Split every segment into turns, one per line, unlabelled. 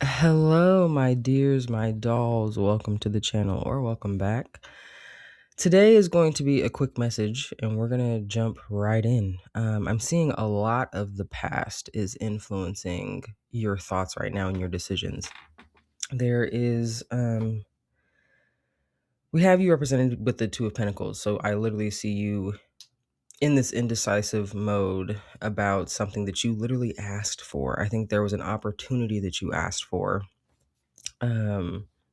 Hello, my dears, my dolls. Welcome to the channel or welcome back. Today is going to be a quick message and we're going to jump right in. I'm seeing a lot of the past is influencing your thoughts right now and your decisions. We have you represented with the Two of Pentacles. So I literally see you in this indecisive mode about something that you literally asked for. I think there was an opportunity that you asked for.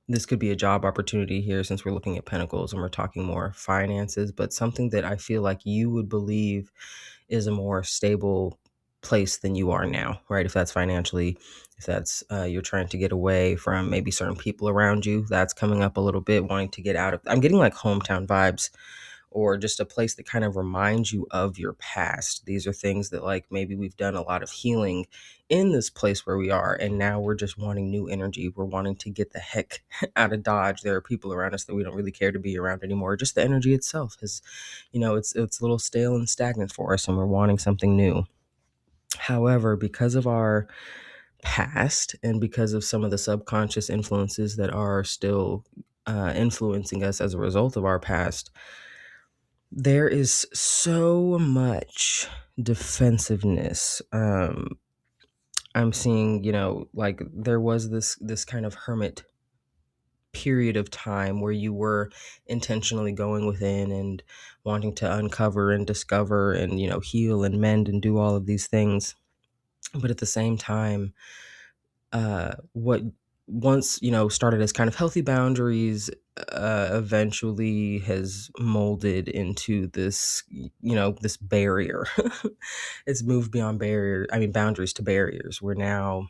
This could be a job opportunity here since we're looking at pentacles and we're talking more finances, but something that I feel like you would believe is a more stable place than you are now, right? If that's financially, if that's you're trying to get away from maybe certain people around you, that's coming up a little bit, wanting to get out of. I'm getting like hometown vibes or just a place that kind of reminds you of your past. These are things that, like, maybe we've done a lot of healing in this place where we are, and now we're just wanting new energy. We're wanting to get the heck out of Dodge. There are people around us that we don't really care to be around anymore. Just the energy itself is, it's a little stale and stagnant for us, and we're wanting something new. However, because of our past and because of some of the subconscious influences that are still influencing us as a result of our past, there is so much defensiveness. I'm seeing, like there was this kind of hermit period of time where you were intentionally going within and wanting to uncover and discover and, heal and mend and do all of these things. But at the same time, what once started as kind of healthy boundaries eventually has molded into this barrier. It's moved beyond boundaries to barriers, where now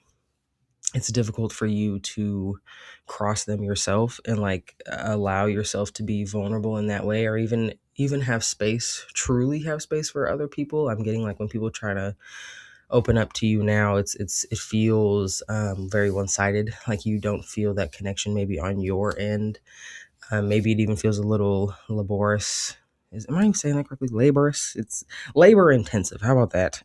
it's difficult for you to cross them yourself and like allow yourself to be vulnerable in that way, or even have space, truly have space for other people. I'm getting like when people try to open up to you now, it feels very one-sided. Like you don't feel that connection maybe on your end. Maybe it even feels a little laborious. Am I even saying that correctly? Laborious. It's labor intensive. How about that?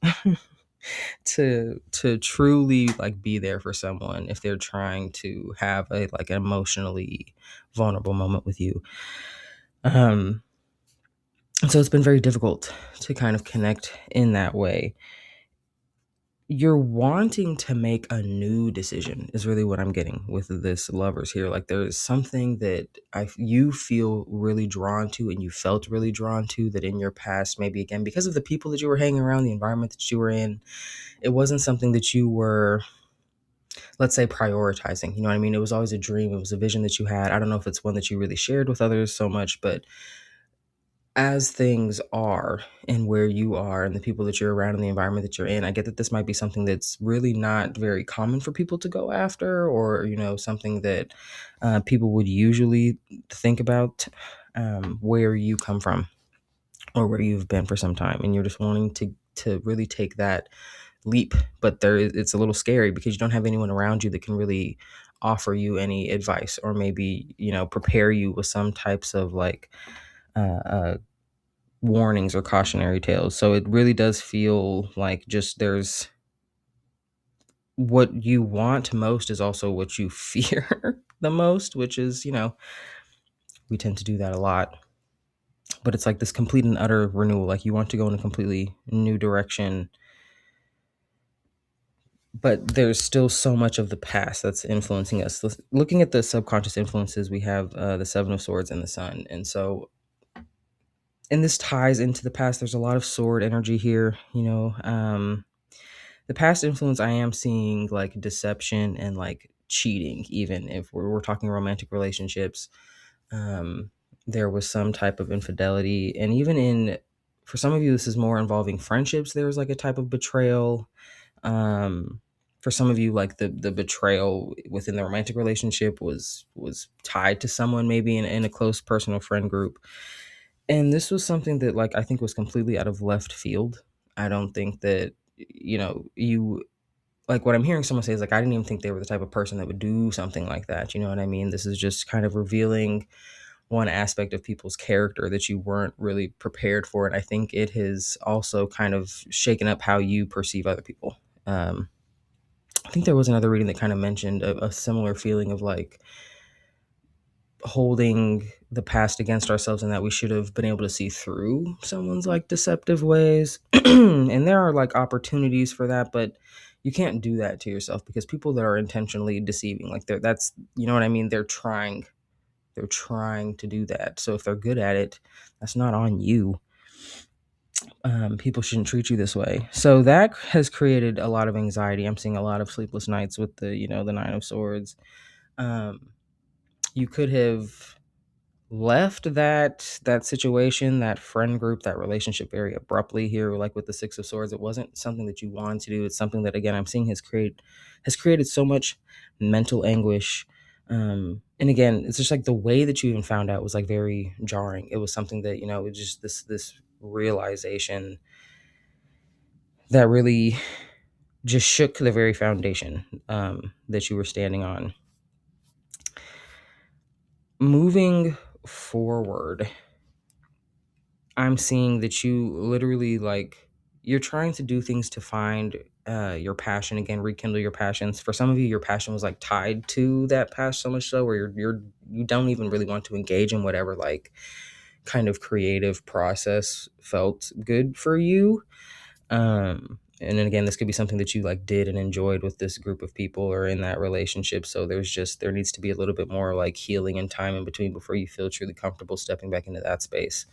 To truly like be there for someone if they're trying to have a like an emotionally vulnerable moment with you. So it's been very difficult to kind of connect in that way. You're wanting to make a new decision is really what I'm getting with this lovers here. Like there is something that you feel really drawn to and you felt really drawn to, that in your past, maybe again because of the people that you were hanging around, the environment that you were in, it wasn't something that you were, let's say, prioritizing. You know what I mean? It was always a dream, it was a vision that you had. I don't know if it's one that you really shared with others so much, but as things are and where you are and the people that you're around and the environment that you're in, I get that this might be something that's really not very common for people to go after, or, something that people would usually think about, where you come from or where you've been for some time. And you're just wanting to really take that leap. But it's a little scary because you don't have anyone around you that can really offer you any advice or maybe, prepare you with some types of like, warnings or cautionary tales. So it really does feel like just there's what you want most is also what you fear the most, which is, we tend to do that a lot. But it's like this complete and utter renewal. Like you want to go in a completely new direction, but there's still so much of the past that's influencing us. Looking at the subconscious influences, we have the Seven of Swords and the Sun. And so, and this ties into the past. There's a lot of sword energy here, the past influence. I am seeing like deception and like cheating, even if we're talking romantic relationships. There was some type of infidelity, and even for some of you this is more involving friendships, there's like a type of betrayal. For some of you, like the betrayal within the romantic relationship was tied to someone maybe in a close personal friend group. And this was something that, like, I think was completely out of left field. I don't think that, you, like, what I'm hearing someone say is like, I didn't even think they were the type of person that would do something like that. You know what I mean? This is just kind of revealing one aspect of people's character that you weren't really prepared for. And I think it has also kind of shaken up how you perceive other people. I think there was another reading that kind of mentioned a similar feeling of like holding the past against ourselves, and that we should have been able to see through someone's like deceptive ways. And there are like opportunities for that, but you can't do that to yourself, because people that are intentionally deceiving, like that's, you know what I mean, they're trying to do that. So if they're good at it, that's not on you. People shouldn't treat you this way. So that has created a lot of anxiety. I'm seeing a lot of sleepless nights with the Nine of Swords. Um, you could have left that situation, that friend group, that relationship very abruptly here, like with the Six of Swords. It wasn't something that you wanted to do. It's something that, again, I'm seeing has created so much mental anguish. And again, it's just like the way that you even found out was like very jarring. It was something that, it was just this realization that really just shook the very foundation that you were standing on. Moving forward, I'm seeing that you literally like you're trying to do things to find your passion again, rekindle your passions. For some of you, your passion was like tied to that past so much so where you don't even really want to engage in whatever like kind of creative process felt good for you. And then again, this could be something that you like did and enjoyed with this group of people or in that relationship. So there needs to be a little bit more like healing and time in between before you feel truly comfortable stepping back into that space.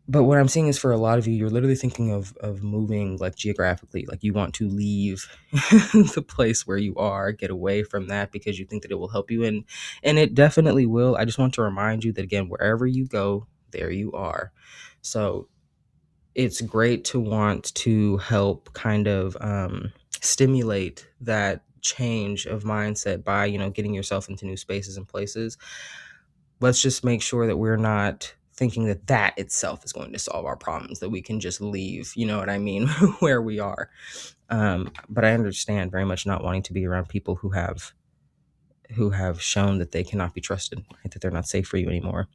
But what I'm seeing is, for a lot of you, you're literally thinking of moving like geographically, like you want to leave the place where you are, get away from that, because you think that it will help you, and it definitely will. I just want to remind you that, again, wherever you go, there you are. So it's great to want to help kind of stimulate that change of mindset by getting yourself into new spaces and places. Let's just make sure that we're not thinking that that itself is going to solve our problems, that we can just leave, you know what I mean, where we are. But I understand very much not wanting to be around people who have shown that they cannot be trusted, right? That they're not safe for you anymore.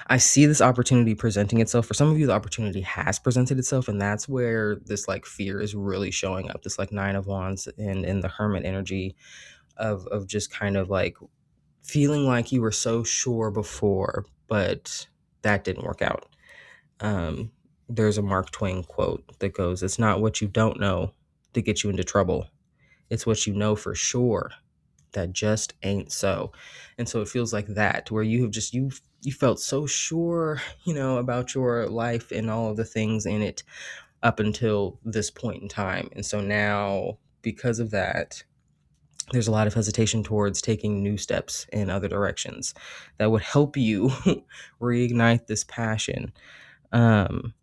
I see this opportunity presenting itself. For some of you, the opportunity has presented itself, and that's where this like fear is really showing up. This like Nine of Wands and the Hermit energy of just kind of like feeling like you were so sure before, but that didn't work out. There's a Mark Twain quote that goes, "It's not what you don't know that gets you into trouble. It's what you know for sure that just ain't so." And so it feels like that, where you have just you felt so sure, about your life and all of the things in it up until this point in time. And so now, because of that, there's a lot of hesitation towards taking new steps in other directions that would help you reignite this passion. Um,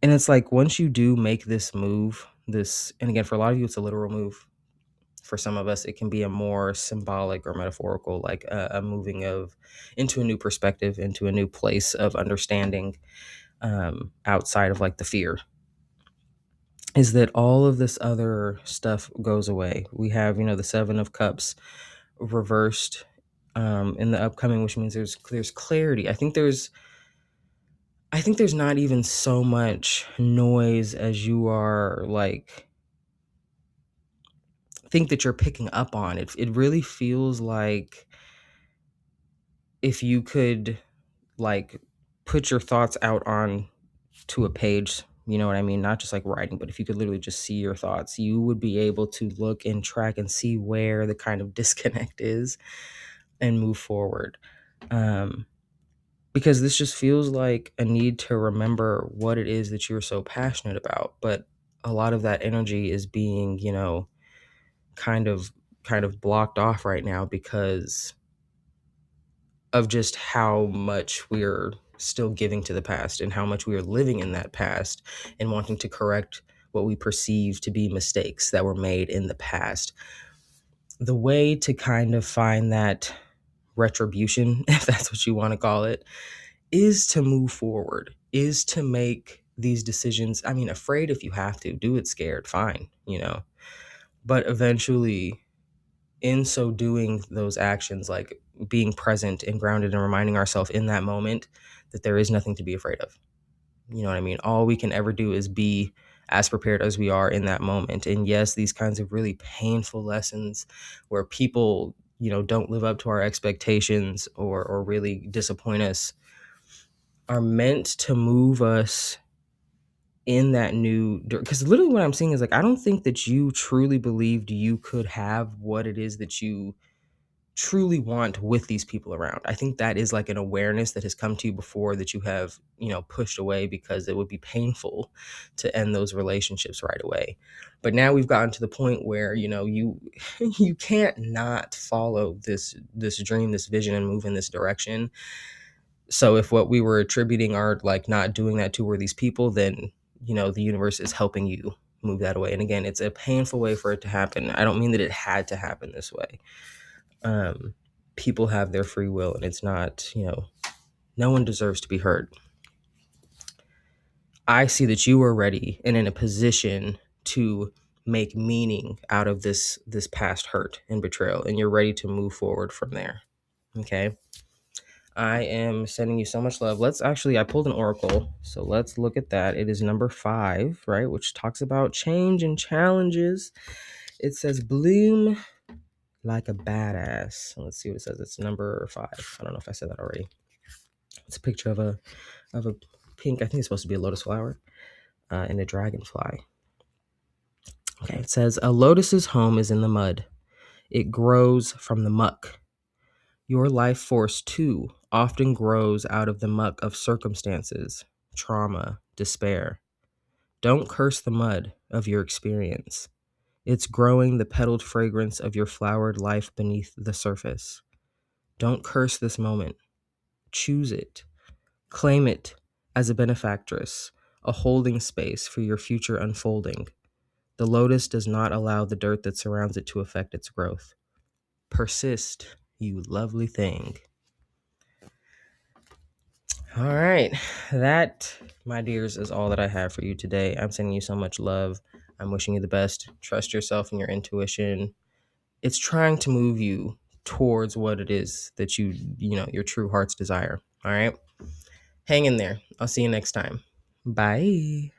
and it's like, once you do make this move, and again, for a lot of you, it's a literal move. For some of us, it can be a more symbolic or metaphorical, like a moving of into a new perspective, into a new place of understanding, outside of like the fear. Is that all of this other stuff goes away? We have, the Seven of Cups reversed in the upcoming, which means there's clarity. I think there's not even so much noise as you are like think that you're picking up on. It really feels like if you could like put your thoughts out on to a page, you know what I mean? Not just like writing, but if you could literally just see your thoughts, you would be able to look and track and see where the kind of disconnect is and move forward. Because this just feels like a need to remember what it is that you're so passionate about. But a lot of that energy is being, kind of blocked off right now because of just how much we're still giving to the past and how much we are living in that past and wanting to correct what we perceive to be mistakes that were made in the past. The way to kind of find that retribution, if that's what you want to call it, is to move forward, is to make these decisions. I mean, afraid if you have to, do it scared, fine, but eventually, in so doing those actions, like being present and grounded and reminding ourselves in that moment that there is nothing to be afraid of. You know what I mean? All we can ever do is be as prepared as we are in that moment. And yes, these kinds of really painful lessons where people, don't live up to our expectations or really disappoint us are meant to move us in that because literally what I'm seeing is like, I don't think that you truly believed you could have what it is that you truly want with these people around. I think that is like an awareness that has come to you before that you have, pushed away because it would be painful to end those relationships right away. But now we've gotten to the point where, you you can't not follow this dream, this vision, and move in this direction. So if what we were attributing our like not doing that to were these people, then the universe is helping you move that away. And again, it's a painful way for it to happen. I don't mean that it had to happen this way. People have their free will, and it's not, no one deserves to be hurt. I see that you are ready and in a position to make meaning out of this past hurt and betrayal, and you're ready to move forward from there. Okay. I am sending you so much love. I pulled an oracle, so let's look at that. It is number 5, right, which talks about change and challenges. It says bloom like a badass. Let's see what it says. It's number 5. I don't know if I said that already. It's a picture of a pink, I think it's supposed to be a lotus flower, and a dragonfly. Okay, it says, a lotus's home is in the mud. It grows from the muck. Your life force, too, often grows out of the muck of circumstances, trauma, despair. Don't curse the mud of your experience. It's growing the petaled fragrance of your flowered life beneath the surface. Don't curse this moment. Choose it. Claim it as a benefactress, a holding space for your future unfolding. The lotus does not allow the dirt that surrounds it to affect its growth. Persist, you lovely thing. All right. That, my dears, is all that I have for you today. I'm sending you so much love. I'm wishing you the best. Trust yourself and your intuition. It's trying to move you towards what it is that your true heart's desire. All right. Hang in there. I'll see you next time. Bye.